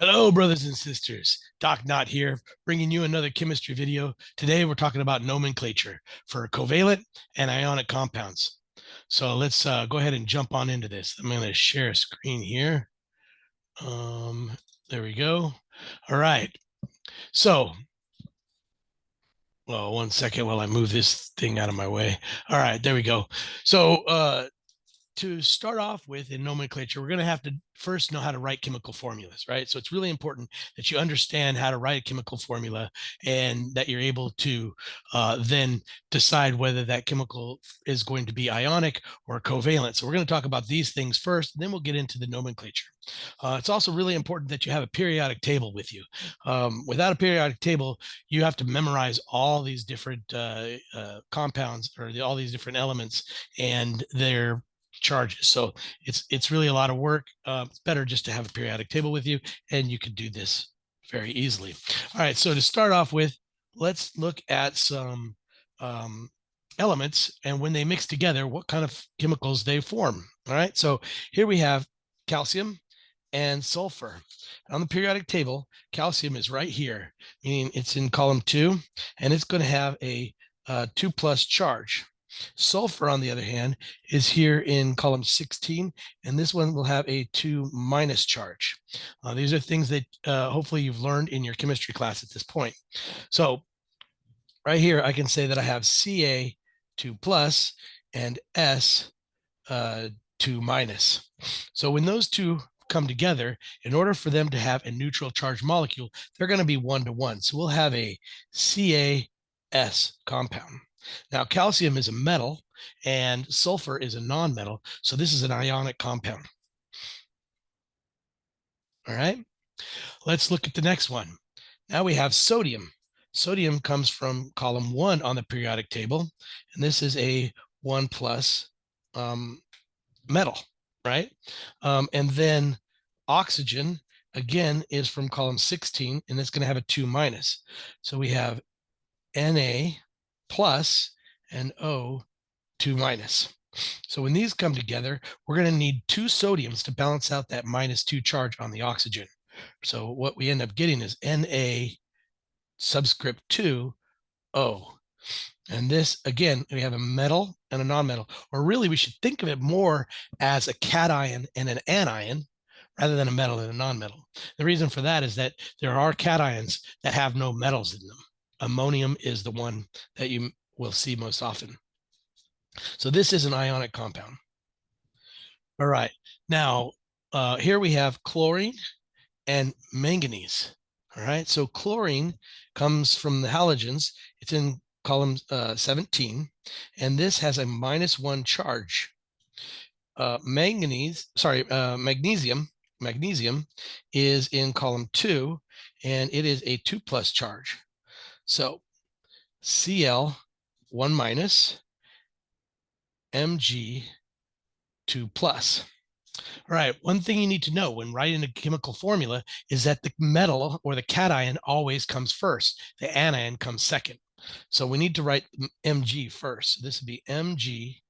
Hello, brothers and sisters. Doc Knott here, bringing you another chemistry video. Today, we're talking about nomenclature for covalent and ionic compounds. So let's go ahead and jump on into this. I'm going to share a screen here. Um, there we go. All right. So, well, one second while I move this thing out of my way. All right, there we go. So, to start off with in nomenclature, we're going to have to first know how to write chemical formulas, right? So it's really important that you understand how to write a chemical formula and that you're able to then decide whether that chemical is going to be ionic or covalent. So we're going to talk about these things first, and then we'll get into the nomenclature. It's also really important that you have a periodic table with you. Without a periodic table, you have to memorize all these different compounds or all these different elements and their charges. So it's really a lot of work. It's better just to have a periodic table with you, and you could do this very easily. All right, so to start off with, let's look at some elements and when they mix together, what kind of chemicals they form. All right, so here we have calcium and sulfur. On the periodic table, calcium is right here, meaning it's in column 2, and it's going to have a 2 plus charge. Sulfur, on the other hand, is here in column 16, and this one will have a 2 minus charge. These are things that hopefully you've learned in your chemistry class at this point. So right here, I can say that I have Ca 2 plus and S 2 minus. So when those two come together, in order for them to have a neutral charge molecule, they're going to be 1-to-1. So we'll have a CaS compound. Now, calcium is a metal and sulfur is a non-metal. So this is an ionic compound. All right, let's look at the next one. Now we have sodium. Sodium comes from column 1 on the periodic table, and this is a 1 plus metal, right? And then oxygen, again, is from column 16, and it's going to have a 2 minus. So we have Na plus and O 2 minus. So when these come together, we're going to need 2 sodiums to balance out that -2 charge on the oxygen. So what we end up getting is Na subscript 2 O. And this, again, we have a metal and a non-metal, or really we should think of it more as a cation and an anion rather than a metal and a non-metal. The reason for that is that there are cations that have no metals in them. Ammonium is the one that you will see most often. So this is an ionic compound. All right. Now, here we have chlorine and manganese. All right. So chlorine comes from the halogens. It's in column 17, and this has a -1 charge. Magnesium is in column 2, and it is a 2 plus charge. So Cl 1 minus, Mg 2 plus. All right, one thing you need to know when writing a chemical formula is that the metal or the cation always comes first. The anion comes second. So we need to write Mg first. So this would be Mg.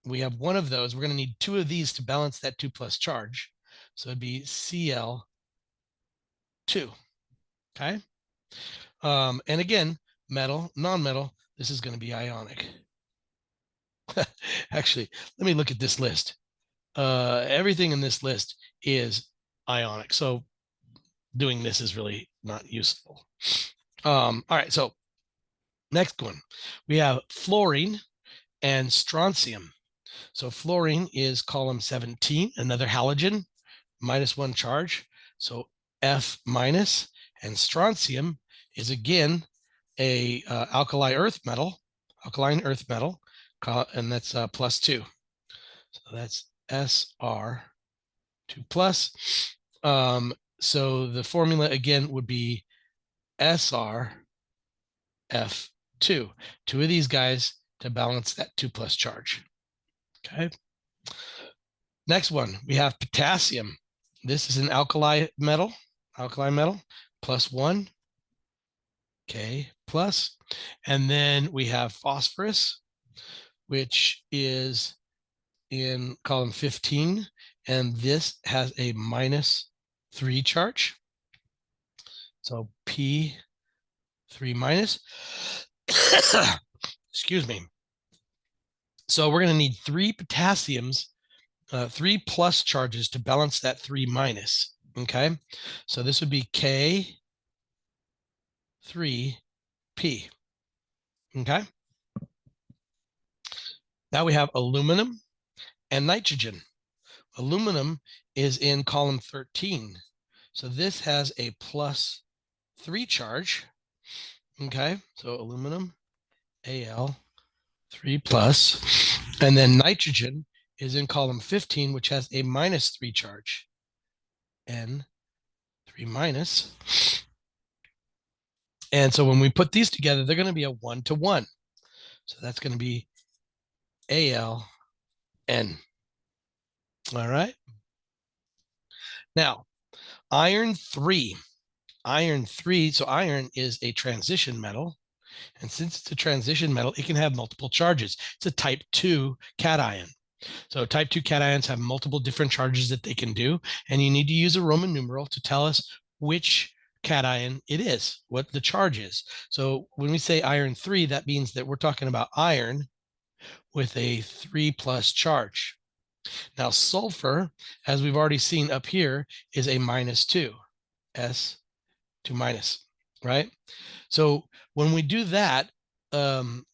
We have one of those. We're going to need 2 of these to balance that 2 plus charge. So it'd be Cl2. Okay. And again, metal, non-metal, this is going to be ionic. Actually, let me look at this list. Everything in this list is ionic. So doing this is really not useful. All right, so next one, we have fluorine and strontium. So fluorine is column 17, another halogen, -1 charge. So F minus, and strontium is again a alkaline earth metal, and that's +2. So that's Sr 2 plus. So the formula again would be SrF2. 2 of these guys to balance that 2 plus charge. Okay. Next one, we have potassium. This is an alkaline metal, +1. Okay, plus. And then we have phosphorus, which is in column 15, and this has a 3 charge. So P3 minus. Excuse me. So we're going to need 3 potassiums, 3 plus charges to balance that 3 minus. Okay. So this would be K3P. Okay. Now we have aluminum and nitrogen. Aluminum is in column 13. So this has a +3 charge. Okay. So aluminum, Al3 plus. And then nitrogen is in column 15, which has a -3 charge. N3 minus. And so when we put these together, they're going to be a 1-to-1. So that's going to be AlN. All right. Now, iron 3. Iron 3, so iron is a transition metal. And since it's a transition metal, it can have multiple charges. It's a type 2 cation. So type 2 cations have multiple different charges that they can do. And you need to use a Roman numeral to tell us which cation it is, what the charge is. So when we say iron 3, that means that we're talking about iron with a 3+ charge. Now sulfur, as we've already seen up here, is a -2, S2 minus, right? So when we do that, the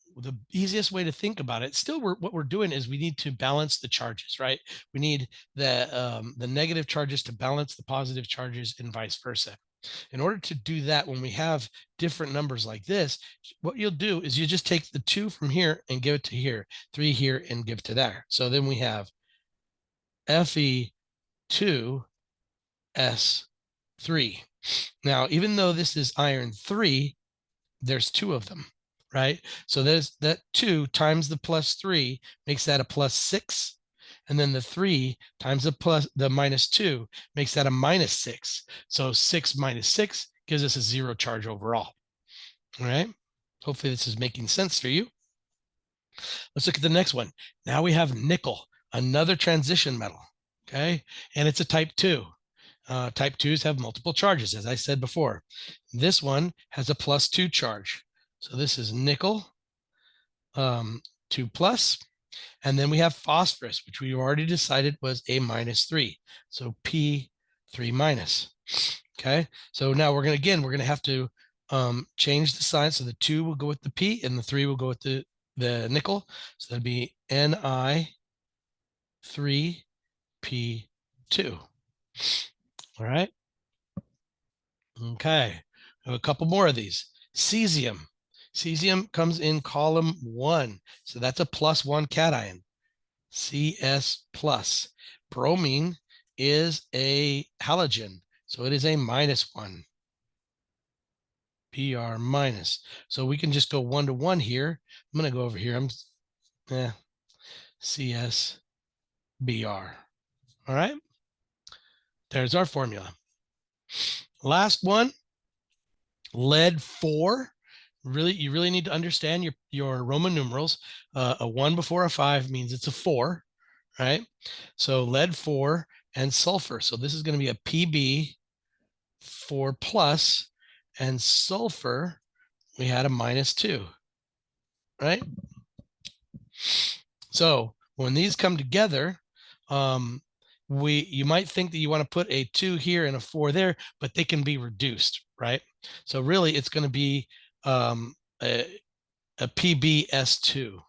easiest way to think about it, still what we're doing is we need to balance the charges, right? We need the negative charges to balance the positive charges and vice versa. In order to do that, when we have different numbers like this, what you'll do is you just take the 2 from here and give it to here, 3 here and give it to there. So then we have Fe2S3. Now, even though this is iron 3, there's 2 of them, right? So there's that 2 times the +3 makes that a +6. And then the 3 times the -2 makes that a -6. So 6 minus 6 gives us a 0 charge overall. All right. Hopefully this is making sense for you. Let's look at the next one. Now we have nickel, another transition metal. Okay. And it's a type 2. Type 2s have multiple charges, as I said before. This one has a +2 charge. So this is nickel, 2 plus. And then we have phosphorus, which we already decided was a -3. So P3 minus. Okay. So now we're going to have to change the sign. So the 2 will go with the P and the 3 will go with the nickel. So that'd be Ni3P2. All right. Okay. I have a couple more of these. Cesium. Cesium comes in column 1. So that's a +1 cation. CS plus. Bromine is a halogen. So it is a -1. Br minus. So we can just go 1-to-1 here. I'm going to go over here. CS Br. All right. There's our formula. Last one, lead 4. You really need to understand your Roman numerals. A 1 before a 5 means it's a 4, right? So lead 4 and sulfur. So this is going to be a Pb4 plus, and sulfur, we had a -2, right? So when these come together, you might think that you want to put a 2 here and a 4 there, but they can be reduced, right? So really it's going to be a PbS2,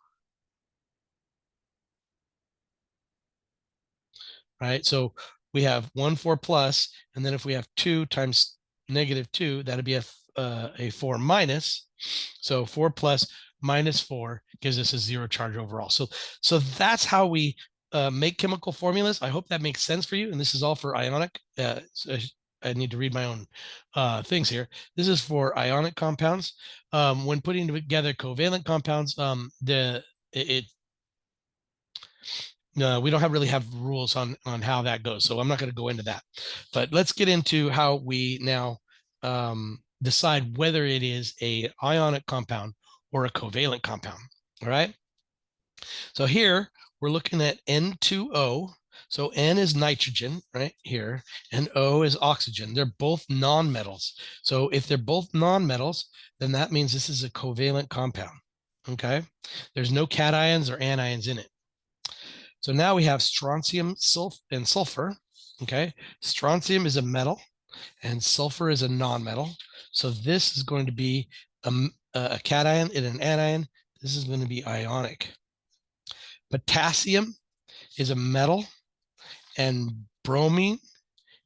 right? So we have 1 4 plus, and then if we have 2 times -2, that'd be a 4 minus. So 4 plus -4 gives us a 0 charge overall. So that's how we make chemical formulas. I hope that makes sense for you. And this is all for ionic. So I need to read my own things here. This is for ionic compounds. When putting together covalent compounds, we don't really have rules on how that goes. So I'm not going to go into that. But let's get into how we now decide whether it is a ionic compound or a covalent compound. All right. So here we're looking at N2O. So N is nitrogen right here, and O is oxygen. They're both nonmetals. So if they're both nonmetals, then that means this is a covalent compound. Okay. There's no cations or anions in it. So now we have strontium, and sulfur. Okay. Strontium is a metal and sulfur is a nonmetal. So this is going to be a cation and an anion. This is going to be ionic. Potassium is a metal and bromine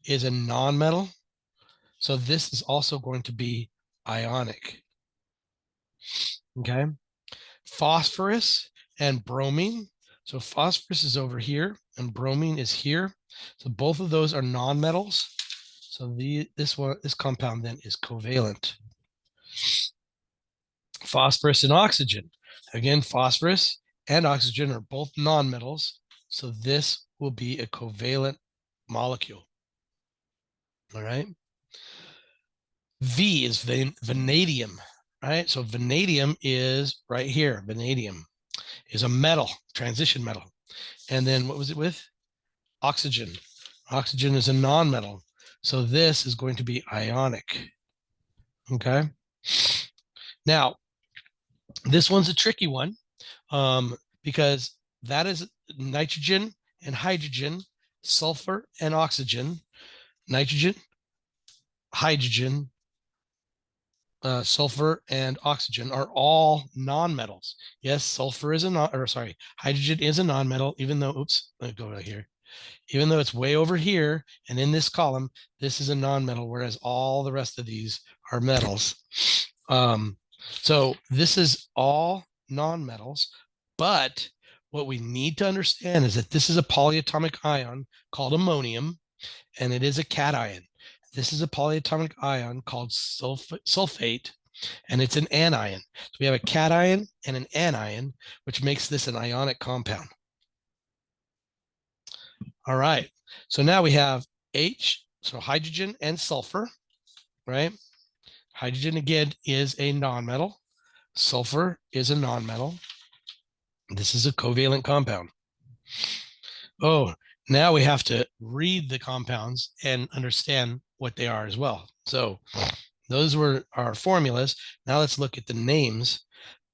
is a nonmetal. So this is also going to be ionic. Okay. Phosphorus and bromine. So phosphorus is over here and bromine is here. So both of those are nonmetals. So this compound then is covalent. Phosphorus and oxygen. Again, phosphorus and oxygen are both nonmetals. So this will be a covalent molecule. All right. V is vanadium, right? So vanadium is right here. Vanadium is a metal, transition metal. And then what was it with? Oxygen. Oxygen is a nonmetal. So this is going to be ionic. Okay. Now, this one's a tricky one because that is nitrogen and hydrogen, sulfur and oxygen, nitrogen, hydrogen, sulfur and oxygen are all nonmetals. Yes, sulfur is a non, or sorry, hydrogen is a nonmetal, even though, oops, let me go right here. Even though it's way over here and in this column, this is a nonmetal, whereas all the rest of these are metals. So this is all nonmetals, but what we need to understand is that this is a polyatomic ion called ammonium, and it is a cation. This is a polyatomic ion called sulfate, and it's an anion. So we have a cation and an anion, which makes this an ionic compound. All right. So now we have H, so hydrogen and sulfur, right? Hydrogen, again, is a nonmetal. Sulfur is a nonmetal. This is a covalent compound. Oh, now we have to read the compounds and understand what they are as well. So those were our formulas. Now let's look at the names.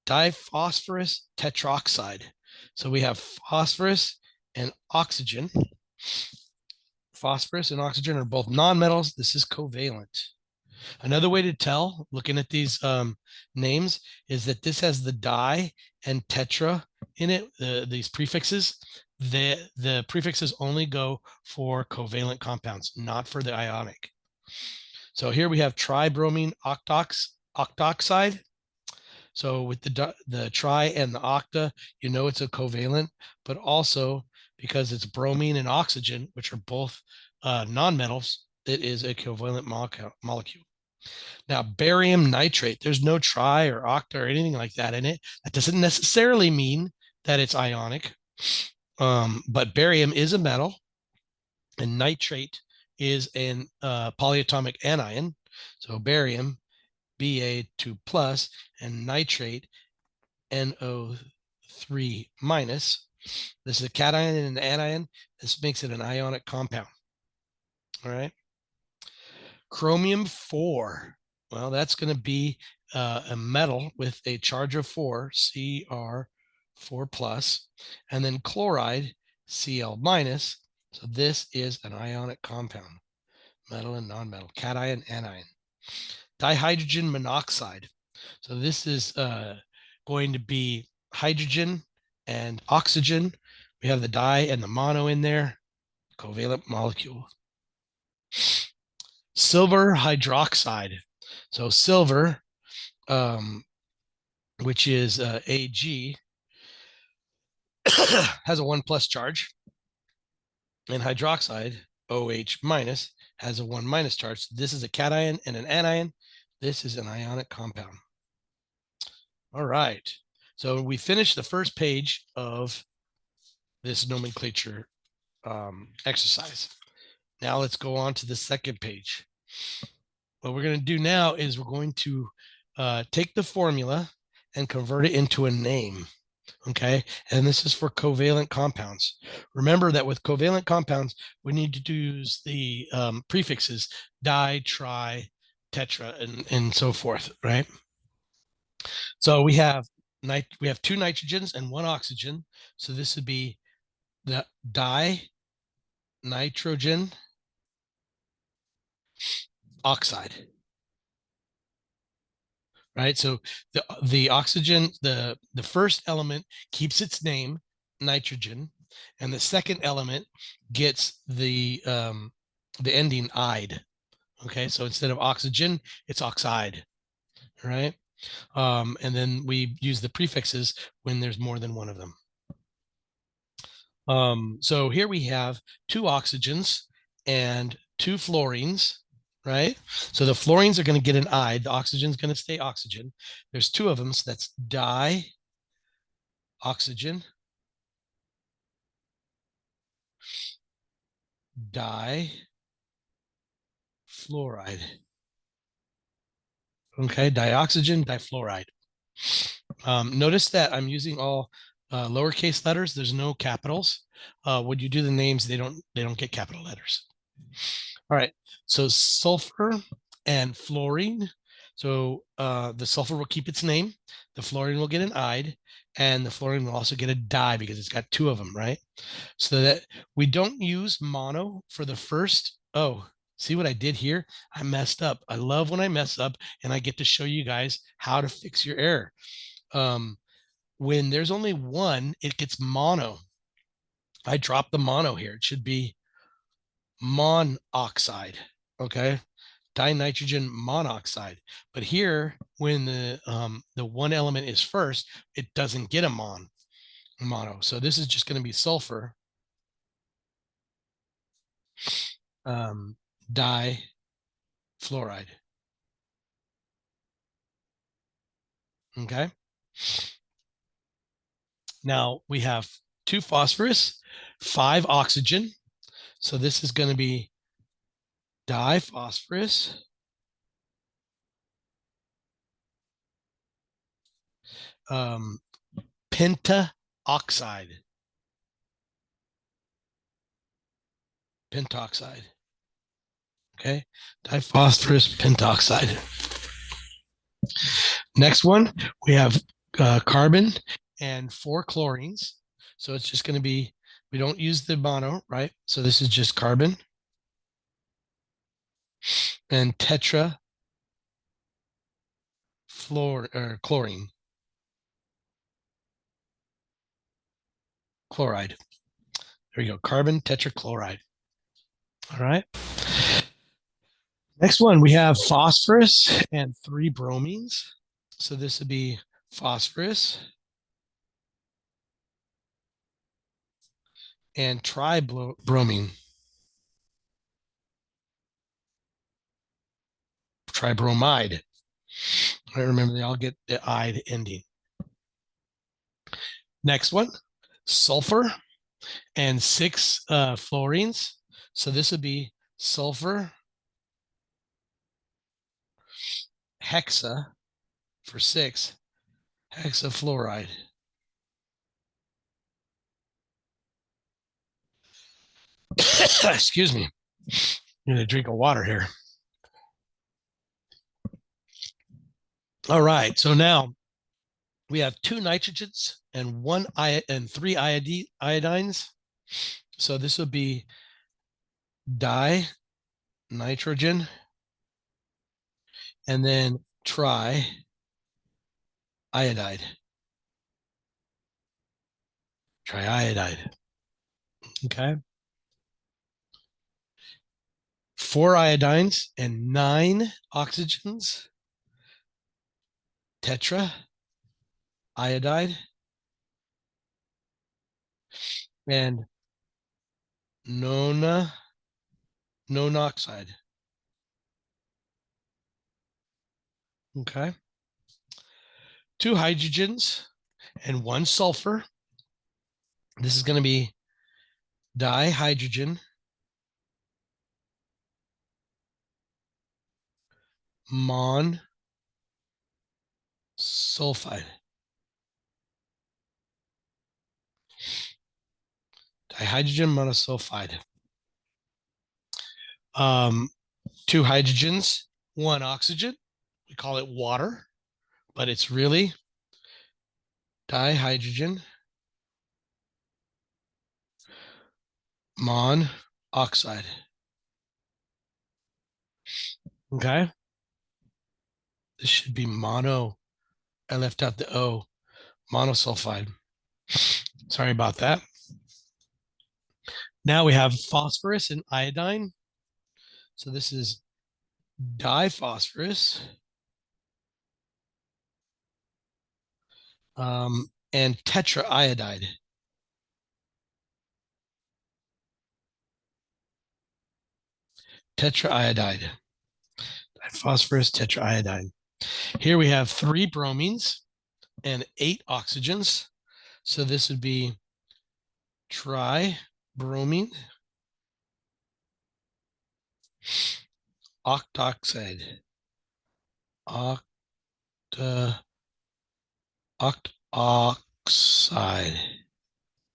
Diphosphorus tetroxide. So we have phosphorus and oxygen. Phosphorus and oxygen are both nonmetals. This is covalent. Another way to tell, looking at these names, is that this has the di and tetra in it, these prefixes. The prefixes only go for covalent compounds, not for the ionic. So here we have tribromine octoxide. So with the tri and the octa, you know it's a covalent, but also because it's bromine and oxygen, which are both nonmetals, it is a covalent molecule. Now, barium nitrate, there's no tri or octa or anything like that in it. That doesn't necessarily mean that it's ionic, but barium is a metal, and nitrate is an polyatomic anion. So barium, Ba2 plus, and nitrate, NO3 minus. This is a cation and an anion. This makes it an ionic compound. All right. Chromium 4. Well, that's going to be a metal with a charge of 4, Cr4 plus, and then chloride, Cl minus. So this is an ionic compound, metal and nonmetal, cation, anion. Dihydrogen monoxide. So this is going to be hydrogen and oxygen. We have the di and the mono in there, covalent molecule. Silver hydroxide. So silver, which is Ag, has a 1 plus charge, and hydroxide, OH minus, has a 1 minus charge. So this is a cation and an anion. This is an ionic compound. All right. So we finished the first page of this nomenclature exercise. Now let's go on to the second page. What we're going to do now is we're going to take the formula and convert it into a name. Okay. And this is for covalent compounds. Remember that with covalent compounds, we need to use the prefixes di, tri, tetra, and so forth, right? So we have two nitrogens and one oxygen. So this would be the dinitrogen oxide, right? So the oxygen, the first element keeps its name, nitrogen, and the second element gets the ending "ide." Okay, so instead of oxygen, it's oxide, right? And then we use the prefixes when there's more than one of them. So here we have two oxygens and two fluorines, right? So the fluorines are going to get an I. The oxygen is going to stay oxygen. There's two of them, so that's dioxygen, difluoride. Okay, dioxygen, difluoride. Notice that I'm using all lowercase letters. There's no capitals. When you do the names, they don't get capital letters. All right. So sulfur and fluorine. So the sulfur will keep its name. The fluorine will get an ide, and the fluorine will also get a di because it's got two of them, right? So that we don't use mono for the first. Oh, see what I did here? I messed up. I love when I mess up and I get to show you guys how to fix your error. Um, when there's only one, it gets mono. I dropped the mono here. It should be monoxide. Okay. Dinitrogen monoxide. But here, when the one element is first, it doesn't get a mono. So this is just going to be sulfur um, difluoride. Okay. Now we have two phosphorus, five oxygen. So this is going to be diphosphorus, um, pentaoxide, pentoxide. Okay. Diphosphorus pentoxide. Next one, we have carbon and four chlorines. So it's just going to be, we don't use the mono, right? So this is just carbon and tetra chlorine, chloride. There you go, carbon tetrachloride. All right. Next one, we have phosphorus and three bromines. So this would be phosphorus and tribromine, tribromide. I remember they all get the "ide" ending. Next one, sulfur and six fluorines. So this would be sulfur hexa for six, hexafluoride. Excuse me. I'm going to drink of water here. All right. So now we have two nitrogens and three iodines. So this would be dinitrogen and then triiodide. Triiodide. Okay. Four iodines and nine oxygens. Tetra iodide and nonoxide. Okay. Two hydrogens and one sulfur. This is going to be dihydrogen mon sulfide. dihydrogen monosulfide. 2 hydrogens, 1 oxygen. We call it water, but it's really dihydrogen monoxide. Okay. This should be mono. I left out the O, monosulfide. Sorry about that. Now we have phosphorus and iodine. So this is diphosphorus and tetraiodide. Tetraiodide. Diphosphorus, tetraiodide. Here we have 3 bromines and 8 oxygens. So this would be tribromine octoxide. Octoxide.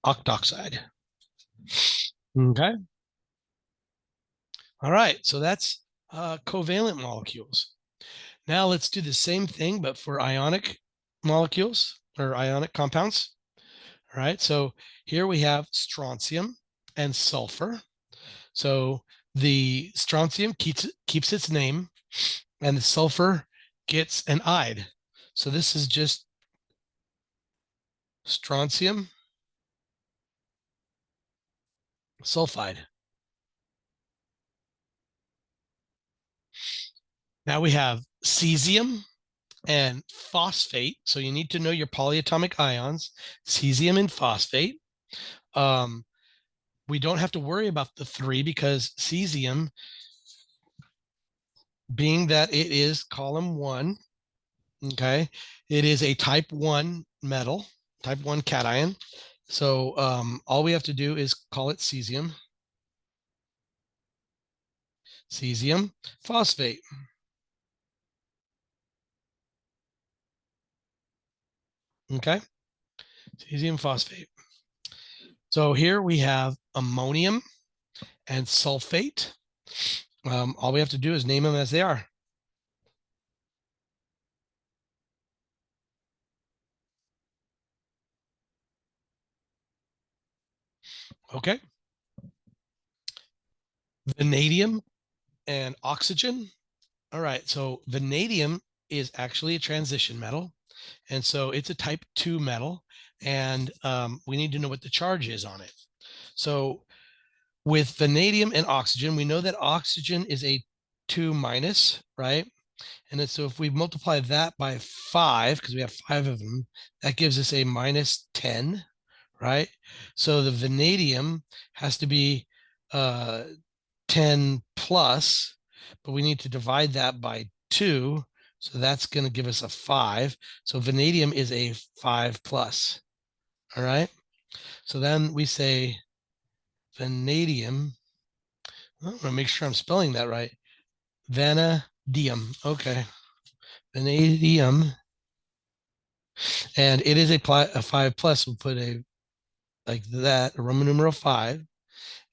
Octoxide. Okay. All right. So that's covalent molecules. Now let's do the same thing, but for ionic molecules or ionic compounds. All right. So here we have strontium and sulfur. So the strontium keeps its name, and the sulfur gets an ide. So this is just strontium sulfide. Now we have cesium and phosphate. So you need to know your polyatomic ions, cesium and phosphate. We don't have to worry about the 3 because cesium, being that it is column 1, okay, it is a type 1 metal, type 1 cation. So all we have to do is call it cesium phosphate. Okay, cesium phosphate. So here we have ammonium and sulfate. All we have to do is name them as they are. Okay. Vanadium and oxygen. All right. So vanadium is actually a transition metal. And so it's a type 2 metal. And we need to know what the charge is on it. So with vanadium and oxygen, we know that oxygen is a 2 minus, right? And then so if we multiply that by 5, because we have 5 of them, that gives us a minus 10, right? So the vanadium has to be 10 plus, but we need to divide that by 2. So that's going to give us a 5. So vanadium is a 5 plus. All right. So then we say vanadium. I want to make sure I'm spelling that right. Vanadium. Okay. Vanadium. And it is a 5 plus. We'll put a like that, a Roman numeral 5,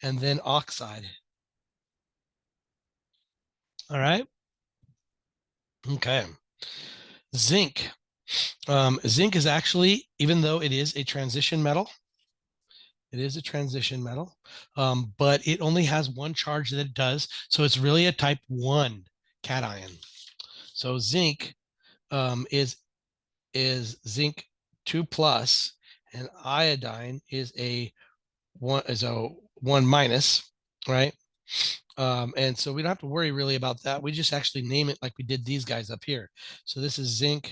and then oxide. All right. Okay. Zinc. Zinc is actually, even though it is a transition metal, but it only has 1 charge that it does. So it's really a type 1 cation. So zinc is zinc 2 plus, and iodine is a 1 minus, right? And so we don't have to worry really about that. We just actually name it like we did these guys up here. So this is zinc,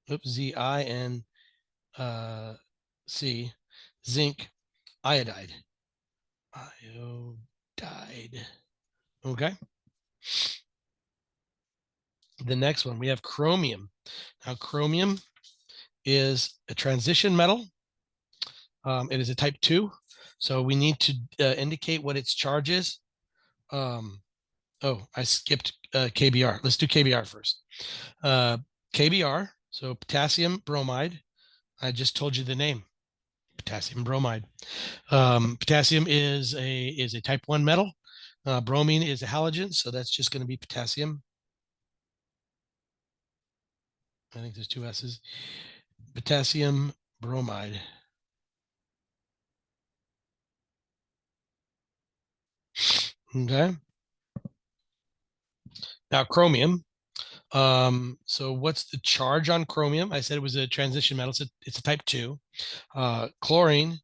ZINC, zinc iodide. Iodide. Okay. The next one, we have chromium. Now, chromium is a transition metal. It is a type 2. So we need to indicate what its charge is. I skipped KBr. Let's do KBr first. KBr, so potassium bromide. I just told you the name. Potassium bromide. Potassium is a type 1 metal. Bromine is a halogen, so that's just going to be potassium. I think there's two S's. Potassium bromide. Okay. Now chromium. So what's the charge on chromium? I said it was a transition metal. It's a type 2. Chlorine,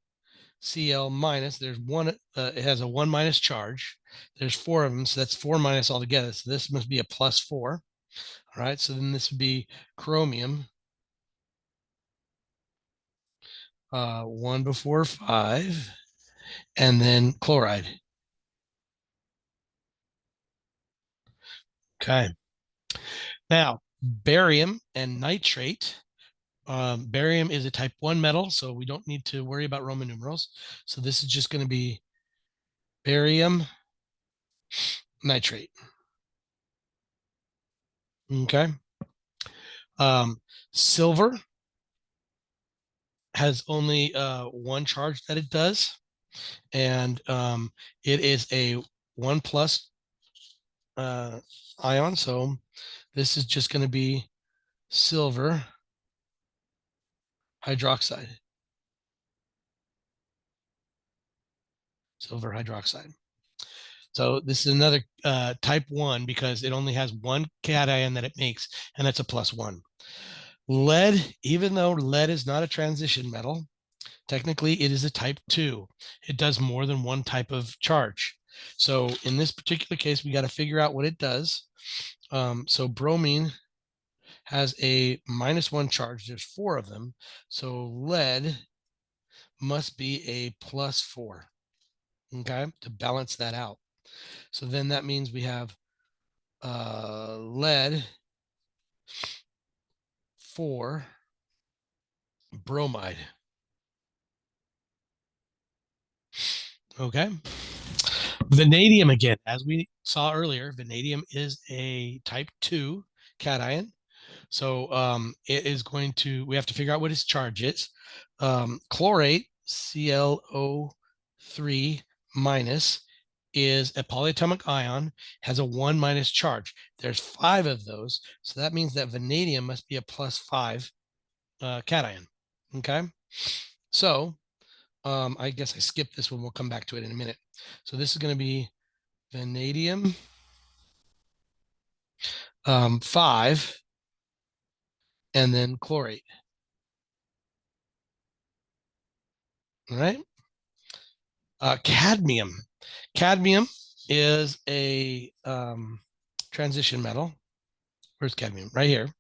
Cl minus. There's one. It has a 1 minus charge. There's four of them, so that's 4 minus altogether. So this must be a plus 4. All right. So then this would be chromium. 1 before 5, and then chloride. Okay. Now, barium and nitrate. Barium is a type 1 metal, so we don't need to worry about Roman numerals. So this is just going to be barium nitrate. Okay. Silver has only one charge that it does, and it is a 1 plus ion. So this is just going to be silver hydroxide. Silver hydroxide. So this is another type 1 because it only has one cation that it makes, and that's a plus 1. Lead, even though lead is not a transition metal, technically it is a type 2. It does more than one type of charge. So in this particular case, we got to figure out what it does. So bromine has a -1 charge. There's 4 of them. So lead must be a plus 4, okay, to balance that out. So then that means we have lead 4 bromide. Okay. Vanadium again, as we saw earlier, vanadium is a type 2 cation. So it is going to, we have to figure out what its charge is. Chlorate, ClO3 minus, is a polyatomic ion, has a 1 minus charge. There's 5 of those. So that means that vanadium must be a plus 5 cation. Okay. So I guess I skipped this one. We'll come back to it in a minute. So this is going to be vanadium 5, and then chlorate. All right. Cadmium. Cadmium is a transition metal. Where's cadmium? Right here.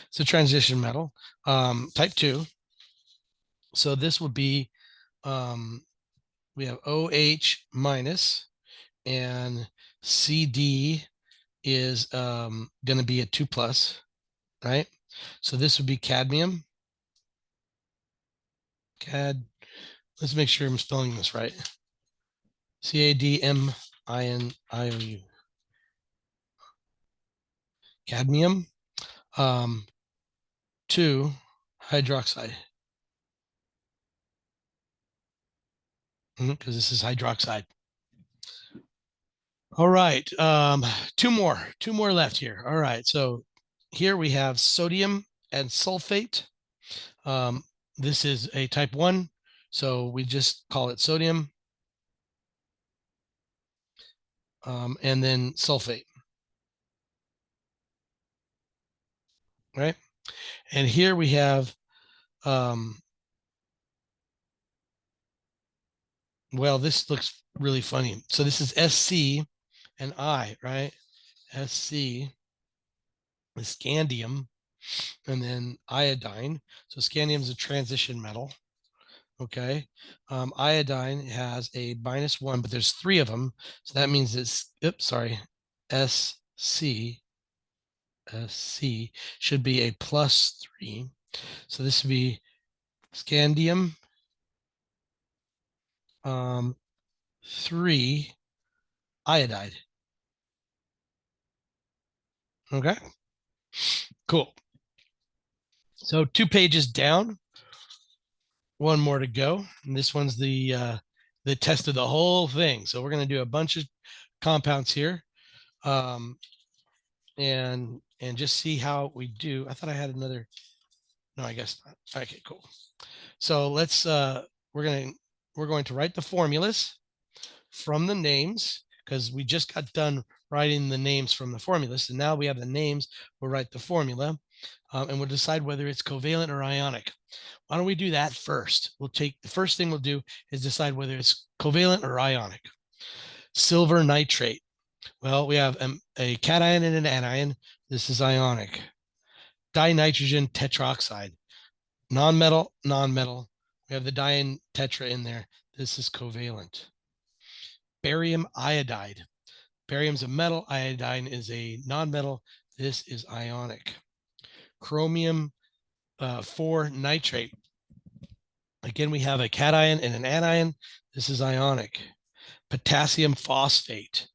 It's a transition metal, type 2. So this would be, we have OH minus, and CD is going to be a 2 plus, right? So this would be cadmium. Cad. Let's make sure I'm spelling this right. CADMINIOU. Cadmium 2 hydroxide. Because this is hydroxide. All right. Two more left here. All right. So here we have sodium and sulfate. This is a type 1. So we just call it sodium. And then sulfate. Right. And here we have, well, this looks really funny. So this is SC and I, right? SC is scandium, and then iodine. So scandium is a transition metal. Okay. Iodine has a -1, but there's 3 of them. So that means it's, oops, sorry, SC should be a +3. So this would be scandium 3 iodide. Okay. Cool. So 2 pages down, one more to go. And this one's the test of the whole thing. So we're going to do a bunch of compounds here, um, and just see how we do. I thought I had another. No, I guess not. Okay, cool. So let's we're going to write the formulas from the names, because we just got done writing the names from the formulas, and now we have the names. We'll write the formula, and we'll decide whether it's covalent or ionic. Why don't we do that first? We'll take the first thing we'll do is decide whether it's covalent or ionic. Silver nitrate. Well, we have a cation and an anion. This is ionic. Dinitrogen tetroxide. Non-metal, non-metal. We have the diene tetra in there. This is covalent. Barium iodide. Barium's a metal. Iodine is a non-metal. This is ionic. Chromium 4 nitrate. Again, we have a cation and an anion. This is ionic. Potassium phosphate.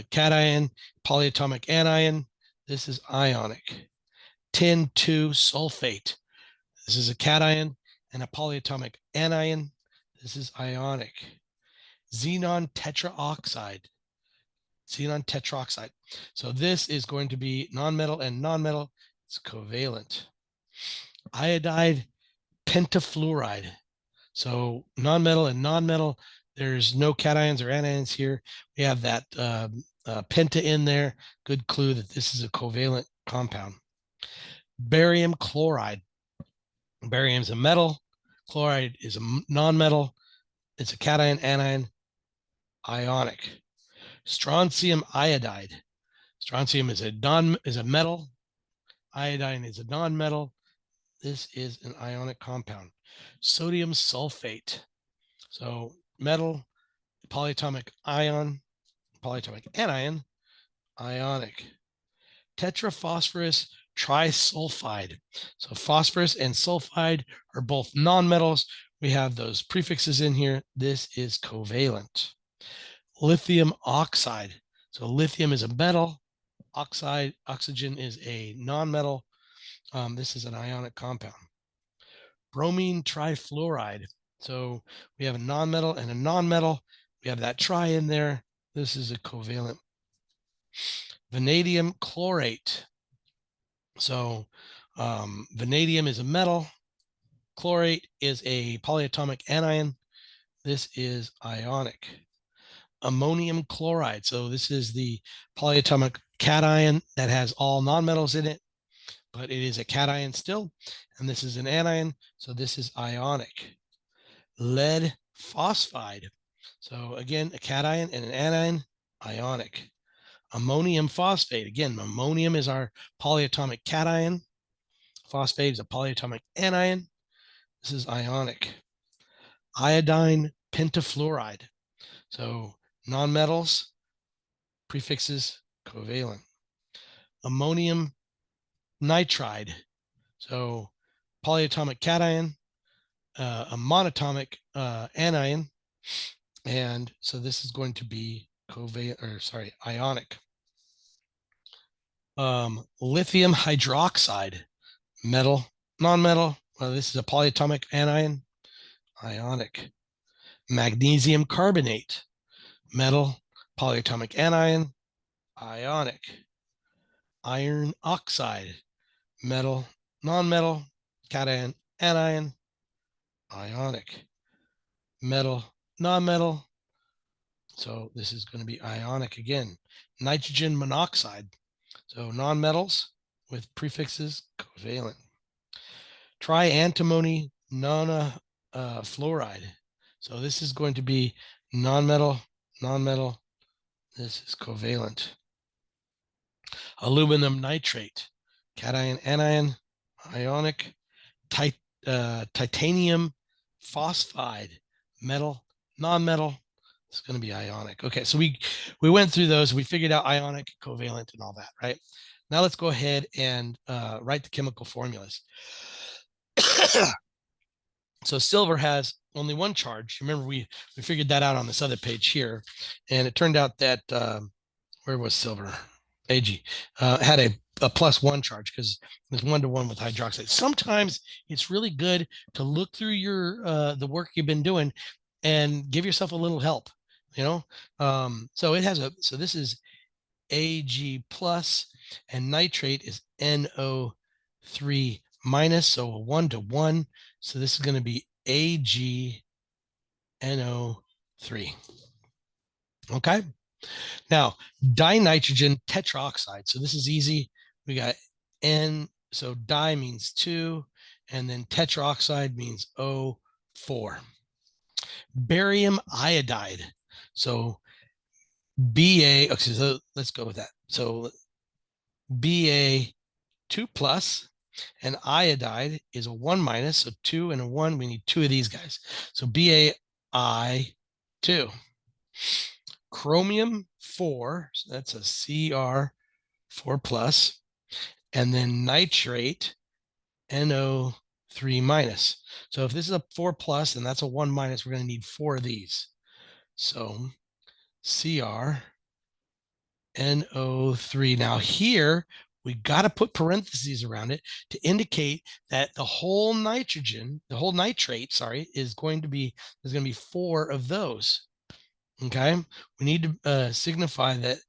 Cation, polyatomic anion. This is ionic. Tin 2 sulfate. This is a cation and a polyatomic anion. This is ionic. Xenon tetraoxide. Xenon tetroxide. So this is going to be non-metal and non-metal. It's covalent. Iodide pentafluoride. So non-metal and non-metal. There's no cations or anions here. We have that penta in there. Good clue that this is a covalent compound. Barium chloride. Barium is a metal. Chloride is a non-metal. It's a cation, anion, ionic. Strontium iodide. Strontium is a metal. Iodine is a non-metal. This is an ionic compound. Sodium sulfate. So metal, polyatomic ion, polyatomic anion, ionic. Tetraphosphorus trisulfide. So phosphorus and sulfide are both nonmetals. We have those prefixes in here. This is covalent. Lithium oxide. So lithium is a metal. Oxygen is a nonmetal. This is an ionic compound. Bromine trifluoride. So we have a nonmetal and a nonmetal. We have that tri in there. This is a covalent. Vanadium chlorate. So vanadium is a metal. Chlorate is a polyatomic anion. This is ionic. Ammonium chloride. So this is the polyatomic cation that has all nonmetals in it, but it is a cation still. And this is an anion. So this is ionic. Lead phosphide. So again, a cation and an anion, ionic. Ammonium phosphate. Again, ammonium is our polyatomic cation. Phosphate is a polyatomic anion. This is ionic. Iodine pentafluoride. So nonmetals, prefixes, covalent. Ammonium nitride. So polyatomic cation, a monatomic anion. And so this is going to be ionic. Lithium hydroxide, metal, non-metal. Well, this is a polyatomic anion, ionic. Magnesium carbonate, metal, polyatomic anion, ionic. Iron oxide, metal, non-metal, cation, anion, ionic. Metal, non-metal. So this is going to be ionic again. Nitrogen monoxide. So non-metals with prefixes, covalent. Triantimony fluoride. So this is going to be non-metal, non-metal. This is covalent. Aluminum nitrate, cation, anion, ionic. Titanium phosphide, metal, non-metal. It's going to be ionic. Okay, so we went through those. We figured out ionic, covalent, and all that, right? Now let's go ahead and write the chemical formulas. So silver has only one charge. Remember, we figured that out on this other page here, and it turned out that where was silver? Ag had a +1 charge because it's 1-to-1 with hydroxide. Sometimes it's really good to look through your the work you've been doing and give yourself a little help. You know, so it has so this is Ag plus, and nitrate is NO3 minus, so a 1-to-1. So this is going to be AgNO3. Okay. Now, dinitrogen tetroxide. So this is easy. We got N, so di means 2, and then tetroxide means O4. Barium iodide. So Ba, okay, so let's go with that. So Ba2 plus, and iodide is a 1 minus, so 2 and a 1. We need 2 of these guys. So BaI2. Chromium 4, so that's a Cr4 plus, and then nitrate NO3 minus. So if this is a 4 plus and that's a 1 minus, we're going to need 4 of these. So Cr NO3. Now here we got to put parentheses around it to indicate that the whole nitrogen, the whole nitrate, sorry, is going to be, there's going to be 4 of those. Okay, we need to signify that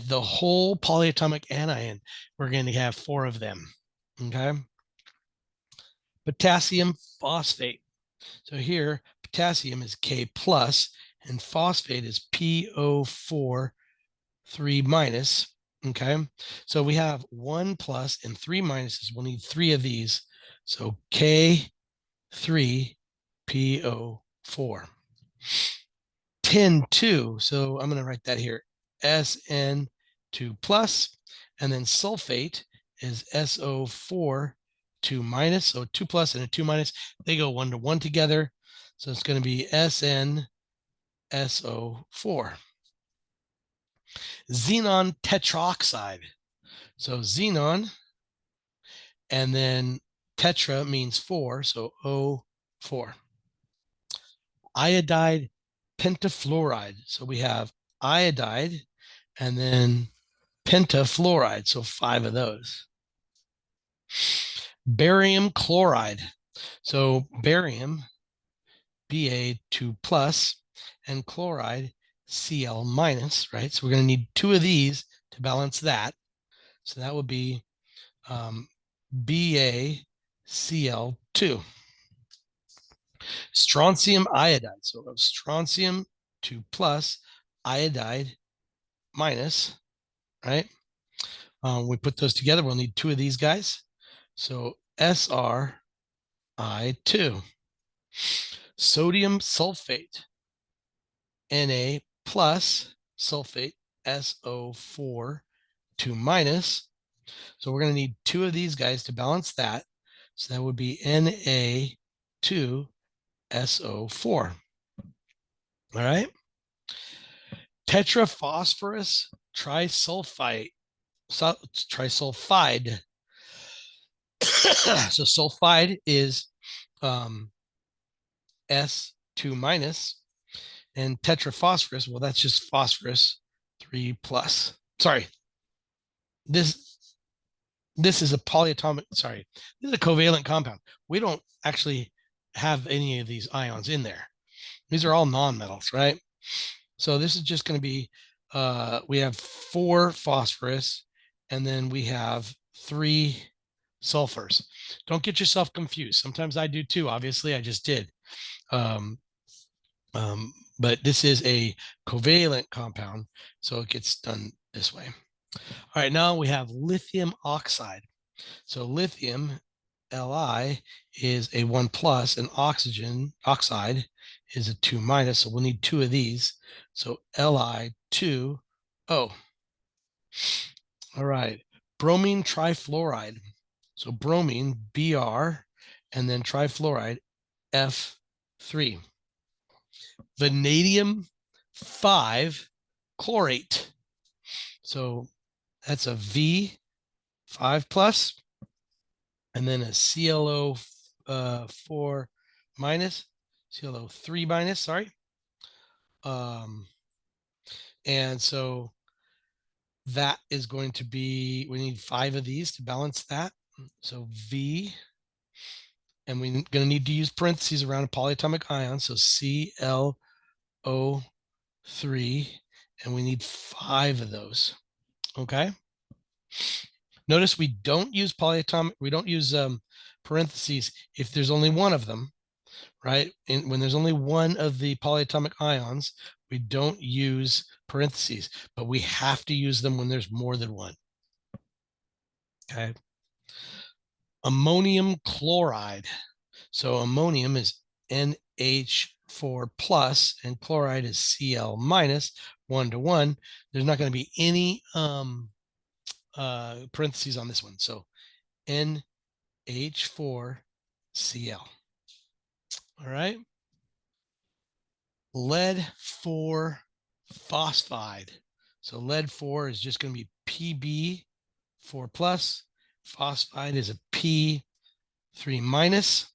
the whole polyatomic anion, we're going to have 4 of them. Okay, potassium phosphate. So here, potassium is K plus, and phosphate is PO4 3 minus. Okay, so we have 1 plus and 3 minuses. We'll need 3 of these. So K3 PO4. Tin2, so I'm going to write that here, SN2 plus, and then sulfate is SO4 2 minus, so 2 plus and a 2 minus, they go 1-to-1 together, so it's going to be SnSO4. Xenon tetroxide, so xenon, and then tetra means 4, so O4. Iodide pentafluoride. So we have iodide and then pentafluoride. So 5 of those. Barium chloride. So barium, Ba2 plus, and chloride, Cl minus, right? So we're going to need 2 of these to balance that. So that would be BaCl2. Strontium iodide. So strontium 2 plus, iodide minus, right? We put those together, we'll need 2 of these guys. So SRI2. Sodium sulfate, Na plus, sulfate, SO4 2 minus. So we're going to need 2 of these guys to balance that. So that would be Na2SO4. All right. Tetraphosphorus trisulfide. So sulfide. So sulfide is S2 minus, and tetraphosphorus, well, that's just phosphorus 3 plus. Sorry, this is a polyatomic, sorry, this is a covalent compound. We don't actually have any of these ions in there. These are all nonmetals, right? So this is just going to be, we have 4 phosphorus, and then we have 3 sulfurs. Don't get yourself confused. Sometimes I do too. Obviously, I just did. But this is a covalent compound, so it gets done this way. All right, now we have lithium oxide. So lithium, Li, is a 1 plus, and oxide is a 2 minus, so we'll need 2 of these. So Li2O. All right, bromine trifluoride. So bromine, Br, and then trifluoride, F3. Vanadium 5 chlorate. So that's a V5 plus, and then a ClO4 minus, ClO3 minus, sorry. And so that is going to be, we need 5 of these to balance that. So V, and we're going to need to use parentheses around a polyatomic ion. So ClO3, and we need 5 of those. Okay. Notice we don't use parentheses if there's only one of them, right? And when there's only one of the polyatomic ions, we don't use parentheses, but we have to use them when there's more than one. Okay. Ammonium chloride. So ammonium is NH4 plus and chloride is Cl minus, 1 to 1. There's not going to be any parentheses on this one. So NH4Cl. All right. Lead 4 phosphide. So lead 4 is just going to be Pb4 plus. Phosphide is a P3 minus.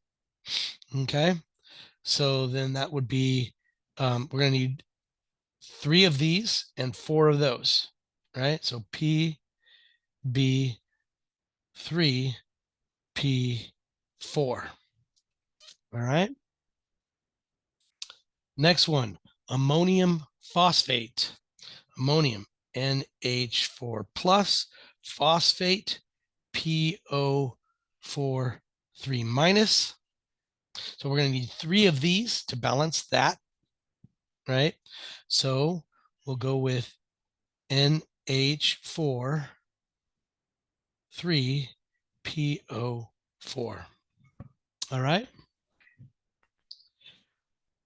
Okay. So then that would be, we're going to need 3 of these and 4 of those, right? So Pb3, P4. All right. Next one, ammonium phosphate. Ammonium, NH4 plus, phosphate, PO4 3 minus. So we're going to need 3 of these to balance that, right? So we'll go with NH4 3 PO4. All right.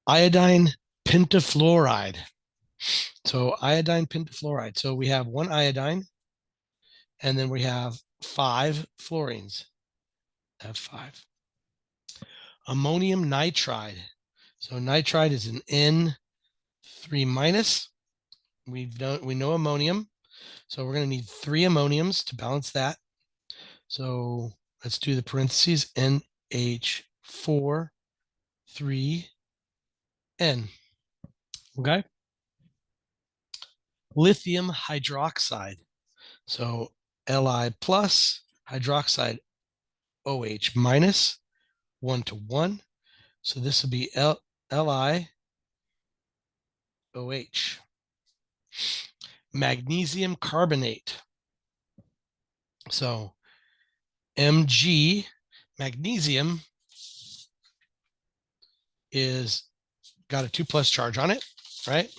Iodine pentafluoride. So iodine pentafluoride. So we have 1 iodine, and then we have 5 fluorines. F5. Ammonium nitride. So nitride is an N3 minus. We know ammonium. So we're going to need 3 ammoniums to balance that. So let's do the parentheses, NH4 3 N. Okay. Lithium hydroxide. So Li plus, hydroxide OH minus, 1 to 1. So this will be LiOH. Magnesium carbonate. So Mg, magnesium is got a 2 plus charge on it, right?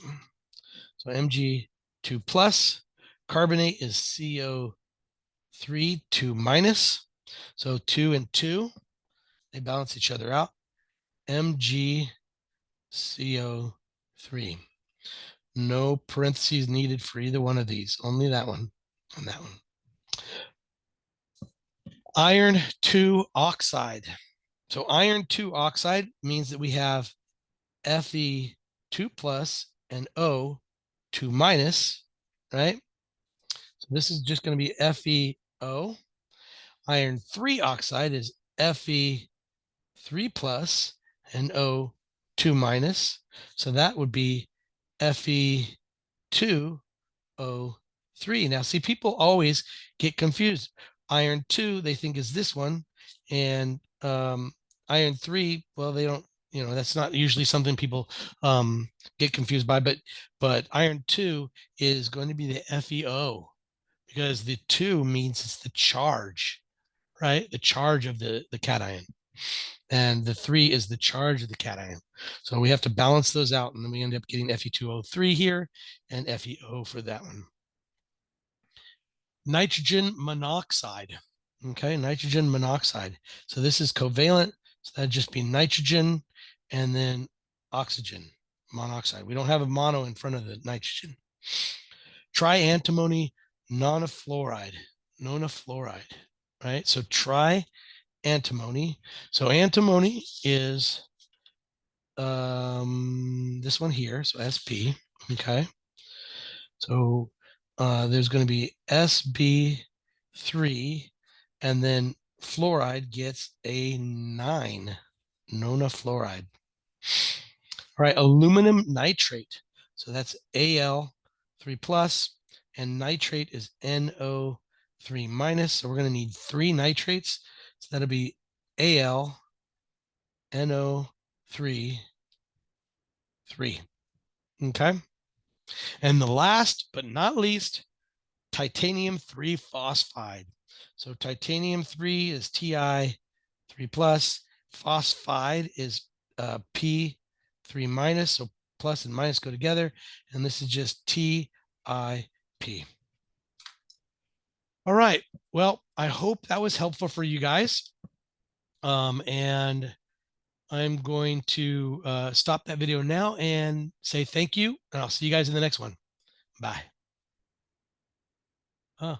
So Mg 2 plus. Carbonate is CO3 2 minus. So 2 and 2, they balance each other out. MgCO3. No parentheses needed for either one of these, only that one and that one. Iron 2 oxide. So iron 2 oxide means that we have Fe2 plus and O2 minus, right? So this is just going to be FeO. Iron 3 oxide is Fe3 plus and O2 minus. So that would be Fe2O3. Now, see, people always get confused. Iron 2, they think is this one, and iron 3, well, they don't, that's not usually something people get confused by, but iron 2 is going to be the FeO, because the 2 means it's the charge, right? The charge of the cation. And the 3 is the charge of the cation. So we have to balance those out, and then we end up getting Fe2O3 here and FeO for that one. Nitrogen monoxide. Okay, nitrogen monoxide. So this is covalent. So that'd just be nitrogen and then oxygen, monoxide. We don't have a mono in front of the nitrogen. Triantimony nonafluoride, right? So triantimony. So antimony is this one here, so Sp, okay? So there's going to be Sb3, and then fluoride gets a 9, nonafluoride. All right, aluminum nitrate. So that's Al3 plus. and nitrate is NO3 minus. So we're going to need 3 nitrates. So that'll be Al NO3 3. Okay. And the last but not least, titanium 3 phosphide. So titanium 3 is Ti3 plus. Phosphide is P3 minus. So plus and minus go together. And this is just TiP. All right. Well, I hope that was helpful for you guys. And I'm going to stop that video now and say thank you. And I'll see you guys in the next one. Bye. Oh.